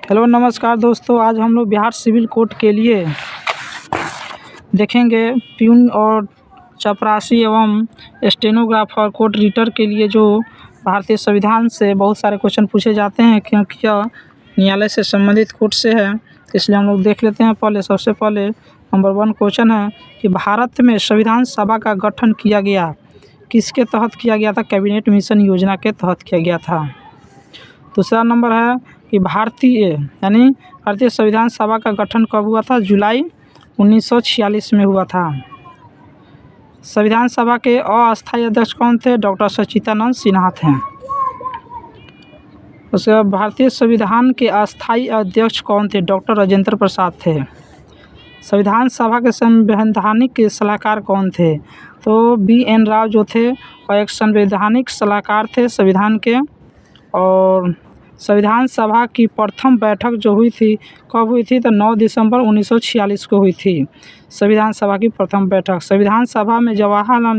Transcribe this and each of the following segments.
Hello नमस्कार दोस्तों, आज हम लोग बिहार सिविल कोड के लिए देखेंगे प्यून और चपरासी एवं स्टेनोग्राफर कोड रीडर के लिए जो भारतीय संविधान से बहुत सारे क्वेश्चन पूछे जाते हैं, क्योंकि यह न्यायालय से संबंधित कोड से है। इसलिए हम लोग देख लेते हैं। सबसे पहले नंबर 1 क्वेश्चन है कि भारत में संविधान सभा का गठन किया गया किसके तहत किया गया था? कैबिनेट मिशन योजना के तहत किया गया था। दूसरा नंबर है कि भारतीय संविधान सभा का गठन कब हुआ था? जुलाई 1946 में हुआ था। संविधान सभा के अस्थायी अध्यक्ष कौन थे? डॉक्टर सच्चिदानंद सिन्हा थे। उसके बाद भारतीय संविधान के अस्थायी अध्यक्ष कौन थे? डॉक्टर राजेंद्र प्रसाद थे। संविधान सभा के संवैधानिक सलाहकार कौन थे? तो BN राव जो थे वह एक संवैधानिक सलाहकार थे संविधान के। और संविधान सभा की प्रथम बैठक जो हुई थी कब हुई थी? तो 9 दिसंबर 1946 को हुई थी संविधान सभा की प्रथम बैठक। संविधान सभा में जवाहरलाल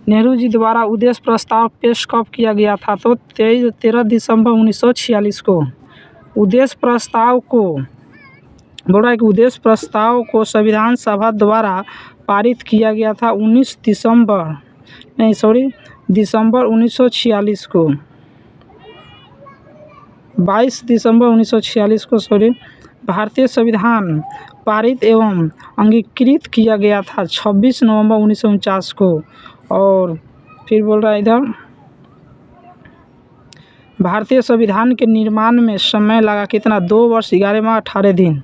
नेहरू जी द्वारा उद्देश्य प्रस्ताव पेश कब किया गया था? तो 13 दिसंबर 1946 को। उद्देश्य प्रस्ताव को संविधान सभा द्वारा पारित किया गया था 22 दिसंबर 1946 को भारतीय संविधान पारित एवं अंगीकृत किया गया था 26 नवंबर 1949 को। और फिर बोल रहा है इधर, भारतीय संविधान के निर्माण में समय लगा कितना? 2 वर्ष 11 माह 18 दिन।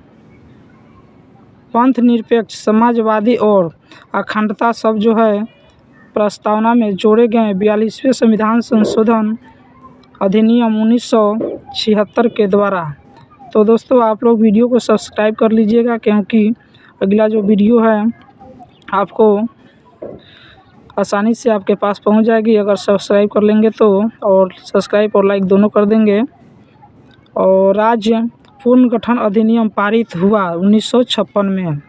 पंथ निरपेक्ष, समाजवादी और अखंडता सब जो है प्रस्तावना में जोड़े गए 42वें संविधान संशोधन अधिनियम 1976 के द्वारा। तो दोस्तों, आप लोग वीडियो को सब्सक्राइब कर लीजिएगा, क्योंकि अगला जो वीडियो है आपको आसानी से आपके पास पहुंच जाएगी अगर सब्सक्राइब कर लेंगे तो। और सब्सक्राइब और लाइक दोनों कर देंगे। और राज्य पुनर्गठन अधिनियम पारित हुआ 1956 में।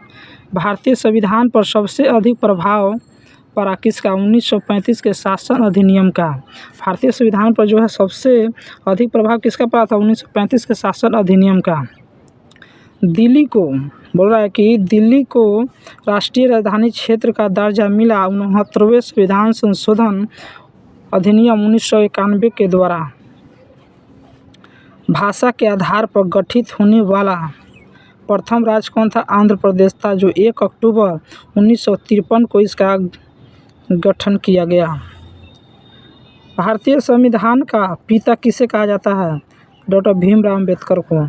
भारतीय संविधान पर सबसे अधिक प्रभाव पड़ा किसका? 1935 के शासन अधिनियम का। भारतीय संविधान पर जो है सबसे अधिक प्रभाव किसका पड़ा था? 1935 के शासन अधिनियम का। दिल्ली को बोल रहा है कि दिल्ली को राष्ट्रीय राजधानी क्षेत्र का दर्जा मिला 69वें संविधान संशोधन अधिनियम 1991 के द्वारा। भाषा के आधार पर गठित होने वाला प्रथम राज्य कौन था? आंध्र प्रदेश था, जो 1 अक्टूबर 1953 को इसका गठन किया गया। भारतीय संविधान का पिता किसे कहा जाता है? डॉक्टर भीमराव अम्बेडकर को।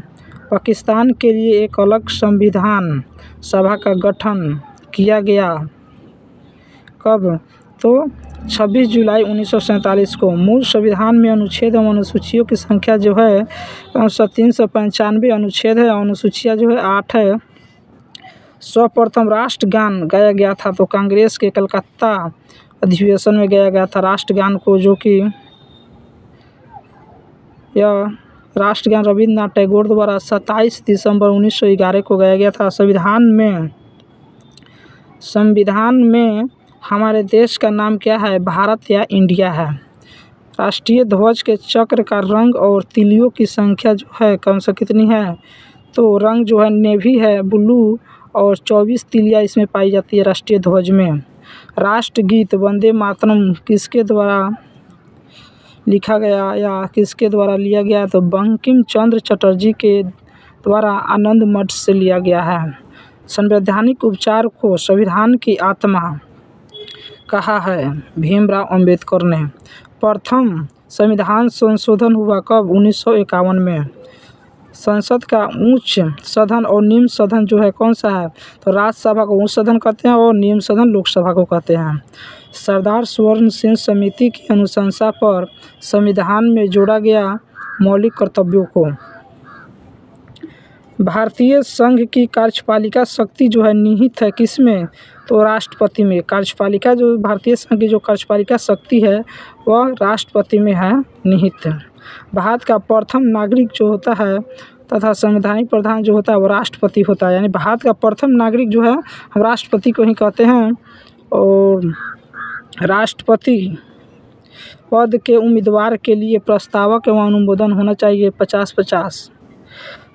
पाकिस्तान के लिए एक अलग संविधान सभा का गठन किया गया कब? तो 26 जुलाई 1947 को। मूल संविधान में अनुच्छेद एवं अनुसूचियों की संख्या जो है 395 अनुच्छेद है, अनुसूचियाँ जो है 8 है। सर्वप्रथम राष्ट्रगान गाया गया था तो कांग्रेस के कलकत्ता अधिवेशन में गाया गया था राष्ट्रगान को, जो कि यह राष्ट्रगान रविन्द्रनाथ टैगोर द्वारा 27 दिसंबर 1911 को गाया गया था। संविधान में हमारे देश का नाम क्या है? भारत या इंडिया है। राष्ट्रीय ध्वज के चक्र का रंग और तिलियों की संख्या जो है कम से कितनी है? तो रंग जो है नेवी है, ब्लू, और 24 तिलियाँ इसमें पाई जाती है राष्ट्रीय ध्वज में। राष्ट्रगीत वंदे मातरम किसके द्वारा लिखा गया या किसके द्वारा लिया गया? तो बंकिम चंद्र चटर्जी के द्वारा आनंद मठ से लिया गया है। संवैधानिक उपचार को संविधान की आत्मा कहा है भीमराव अम्बेडकर ने। प्रथम संविधान संशोधन हुआ कब? 1951 में। संसद का उच्च सदन और निम्न सदन जो है कौन सा है? तो राज्यसभा को उच्च सदन कहते हैं और निम्न सदन लोकसभा को कहते हैं। सरदार स्वर्ण सिंह समिति की अनुशंसा पर संविधान में जोड़ा गया मौलिक कर्तव्यों को। भारतीय संघ की कार्यपालिका शक्ति जो है निहित है किसमें? तो राष्ट्रपति में। कार्यपालिका जो भारतीय संघ की जो कार्यपालिका शक्ति है वह राष्ट्रपति में है निहित। भारत का प्रथम नागरिक जो होता है तथा संवैधानिक प्रधान जो होता है वो राष्ट्रपति होता है। यानी भारत का प्रथम नागरिक जो है हम राष्ट्रपति को ही कहते हैं। और राष्ट्रपति पद के उम्मीदवार के लिए प्रस्तावक एवं अनुमोदन होना चाहिए 50-50।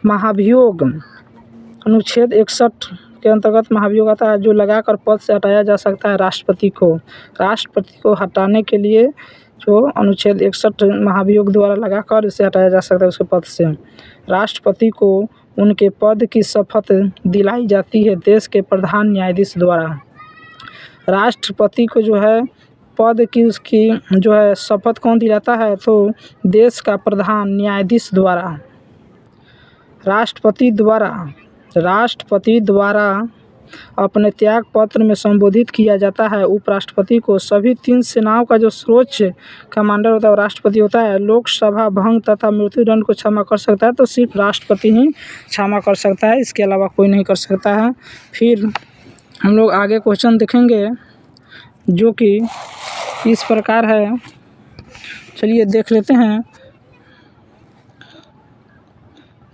महाभियोग अनुच्छेद 61 के अंतर्गत महाभियोग आता है, जो लगाकर पद से हटाया जा सकता है राष्ट्रपति को। राष्ट्रपति को हटाने के लिए जो अनुच्छेद 61 महाभियोग द्वारा लगाकर इसे हटाया जा सकता है उसके पद से। राष्ट्रपति को उनके पद की शपथ दिलाई जाती है देश के प्रधान न्यायाधीश द्वारा। राष्ट्रपति को जो है पद की उसकी जो है शपथ कौन दिलाता है, तो देश का प्रधान न्यायाधीश द्वारा। राष्ट्रपति द्वारा अपने त्याग पत्र में संबोधित किया जाता है। उपराष्ट्रपति को सभी 3 सेनाओं का जो सर्वोच्च कमांडर होता है वो राष्ट्रपति होता है। लोकसभा भंग तथा मृत्युदंड को क्षमा कर सकता है, तो सिर्फ राष्ट्रपति ही क्षमा कर सकता है, इसके अलावा कोई नहीं कर सकता है। फिर हम लोग आगे क्वेश्चन देखेंगे जो कि इस प्रकार है, चलिए देख लेते हैं।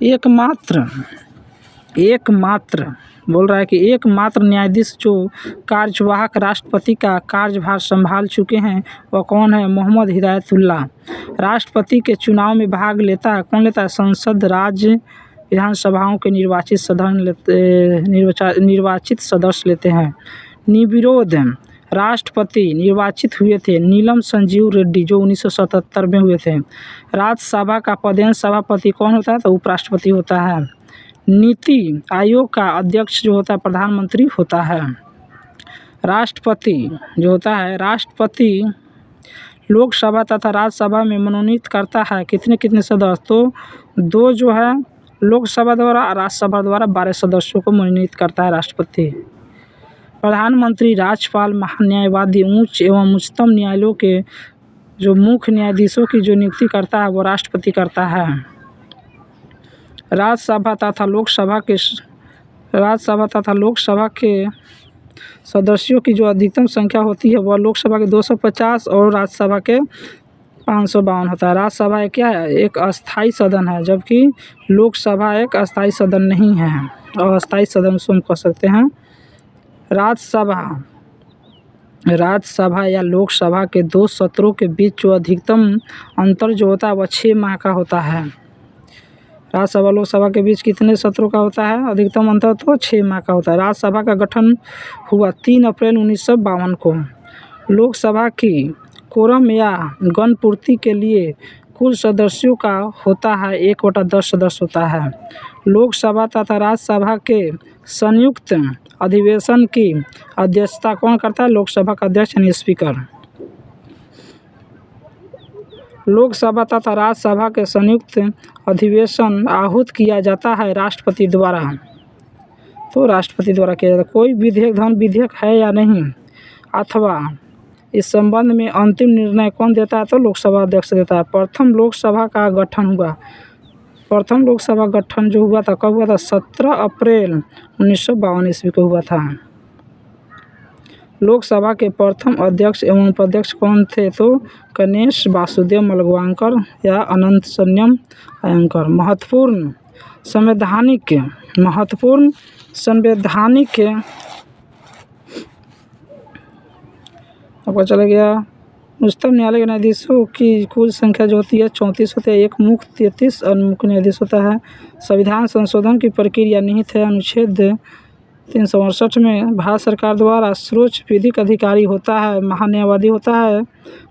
एकमात्र बोल रहा है कि एकमात्र न्यायाधीश जो कार्यवाहक राष्ट्रपति का कार्यभार संभाल चुके हैं वह कौन है? मोहम्मद हिदायतुल्लाह। राष्ट्रपति के चुनाव में भाग लेता है कौन लेता है? संसद, राज्य विधानसभाओं के निर्वाचित सदस्य लेते हैं। निर्विरोध राष्ट्रपति निर्वाचित हुए थे नीलम संजीव रेड्डी, जो 1977 में हुए थे। राज्यसभा का पदेन सभापति कौन होता है? तो उपराष्ट्रपति होता है। नीति आयोग का अध्यक्ष जो होता है प्रधानमंत्री होता है। राष्ट्रपति जो होता है, राष्ट्रपति लोकसभा तथा राज्यसभा में मनोनीत करता है कितने सदस्य? तो 2 जो है लोकसभा द्वारा और राज्यसभा द्वारा 12 सदस्यों को मनोनीत करता है राष्ट्रपति। प्रधानमंत्री, राज्यपाल, महान्यायवादी, उच्च एवं उच्चतम न्यायालयों के जो मुख्य न्यायाधीशों की जो नियुक्ति करता है वो राष्ट्रपति करता है। राज्यसभा तथा लोकसभा के सदस्यों की जो अधिकतम संख्या होती है वह लोकसभा के 250 और राज्यसभा के 552 होता है। राज्यसभा क्या है? एक अस्थाई सदन है, जबकि लोकसभा एक अस्थाई सदन नहीं है, अस्थाई सदन उसको हम कह सकते हैं। राज्यसभा या लोकसभा के 2 सत्रों के बीच जो अधिकतम अंतर जो होता है वह 6 माह का होता है। राज्यसभा लोकसभा के बीच कितने सत्रों का होता है? अधिकतम अंतर तो 6 माह का होता है। राज्यसभा का गठन हुआ 3 अप्रैल 1952 को। लोकसभा की कोरम या गणपूर्ति के लिए कुल सदस्यों का होता है 1/10 सदस्य होता है। लोकसभा तथा राज्यसभा के संयुक्त अधिवेशन की अध्यक्षता कौन करता है? लोकसभा का अध्यक्ष यानी स्पीकर। लोकसभा तथा राज्यसभा के संयुक्त अधिवेशन आहूत किया जाता है राष्ट्रपति द्वारा, तो राष्ट्रपति द्वारा किया जाता है। कोई विधेयक है या नहीं अथवा इस संबंध में अंतिम निर्णय कौन देता है? तो लोकसभा अध्यक्ष देता है। प्रथम लोकसभा गठन जो हुआ था कब हुआ था? 17 अप्रैल 1952 ईस्वी को हुआ था। लोकसभा के प्रथम अध्यक्ष एवं उपाध्यक्ष कौन थे? तो गणेश वासुदेव मलगवांकर या अनंत संयम अयंकर। महत्वपूर्ण संवैधानिक आपका चला गया। उच्चतम न्यायालय के न्यायाधीशों की कुल संख्या जो होती है 34 होते हैं, एक मुख्य 33 और मुख्य न्यायाधीश होता है। संविधान संशोधन की प्रक्रिया निहित है अनुच्छेद 368 में। भारत सरकार द्वारा सर्वोच्च विधिक अधिकारी होता है, महान्यायवादी होता है।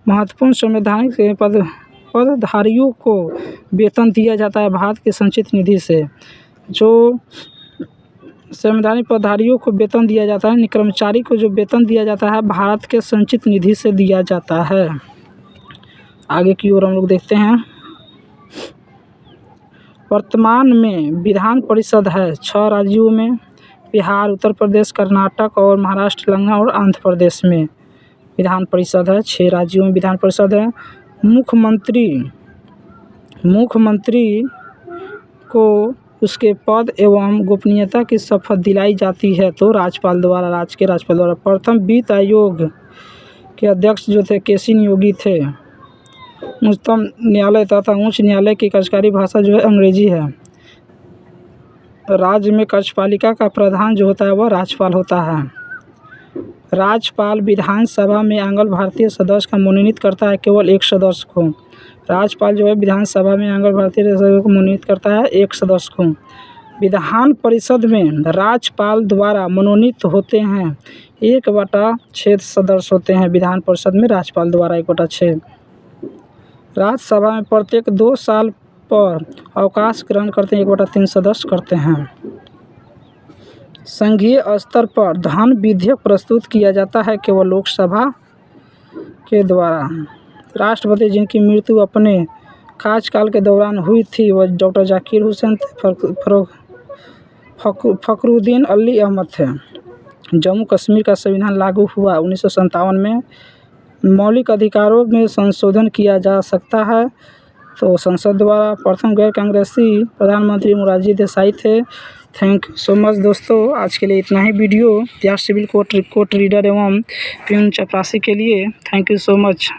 महत्वपूर्ण संवैधानिक पदधारियों को वेतन दिया जाता है भारत के संचित निधि से। जो संवैधानिक पदधारियों को वेतन दिया जाता है, कर्मचारी को जो वेतन दिया जाता है भारत के संचित निधि से दिया जाता है। आगे की ओर हम लोग देखते हैं। वर्तमान में विधान परिषद है 6 राज्यों में, बिहार, उत्तर प्रदेश, कर्नाटक और महाराष्ट्र, तेलंगाना और आंध्र प्रदेश में विधान परिषद है। 6 राज्यों में विधान परिषद है। मुख्यमंत्री को उसके पद एवं गोपनीयता की शपथ दिलाई जाती है तो राज्यपाल द्वारा, राज्यपाल द्वारा। प्रथम वित्त आयोग के अध्यक्ष जो थे केसी योगी थे। उच्चतम न्यायालय तथा उच्च न्यायालय की कार्यकारी भाषा जो है अंग्रेजी है। राज्य में कार्यपालिका का प्रधान जो होता है वह राज्यपाल होता है। राज्यपाल विधानसभा में आंग्ल भारतीय सदस्य का मनोनीत करता है केवल एक सदस्य को। राज्यपाल जो है विधानसभा में आंग्ल भारतीय सदस्य को मनोनीत करता है एक सदस्य को। विधान परिषद में राज्यपाल द्वारा मनोनीत होते हैं 1/6 सदस्य होते हैं। विधान परिषद में राज्यपाल द्वारा 1/6। राज्यसभा में प्रत्येक 2 साल पर अवकाश ग्रहण करते हैं 1/3 सदस्य करते हैं। संघीय स्तर पर धन विधेयक प्रस्तुत किया जाता है केवल लोकसभा के द्वारा। राष्ट्रपति जिनकी मृत्यु अपने कार्यकाल के दौरान हुई थी वह डॉक्टर जाकिर हुसैन फखरुद्दीन अली अहमद थे। जम्मू कश्मीर का संविधान लागू हुआ 1957 में। मौलिक अधिकारों में संशोधन किया जा सकता है तो संसद द्वारा। प्रथम गैर कांग्रेसी प्रधानमंत्री मोरारजी देसाई थे। थैंक यू सो मच दोस्तों, आज के लिए इतना ही video Bihar civil court reader एवं प्यून चपरासी के लिए। Thank you so much.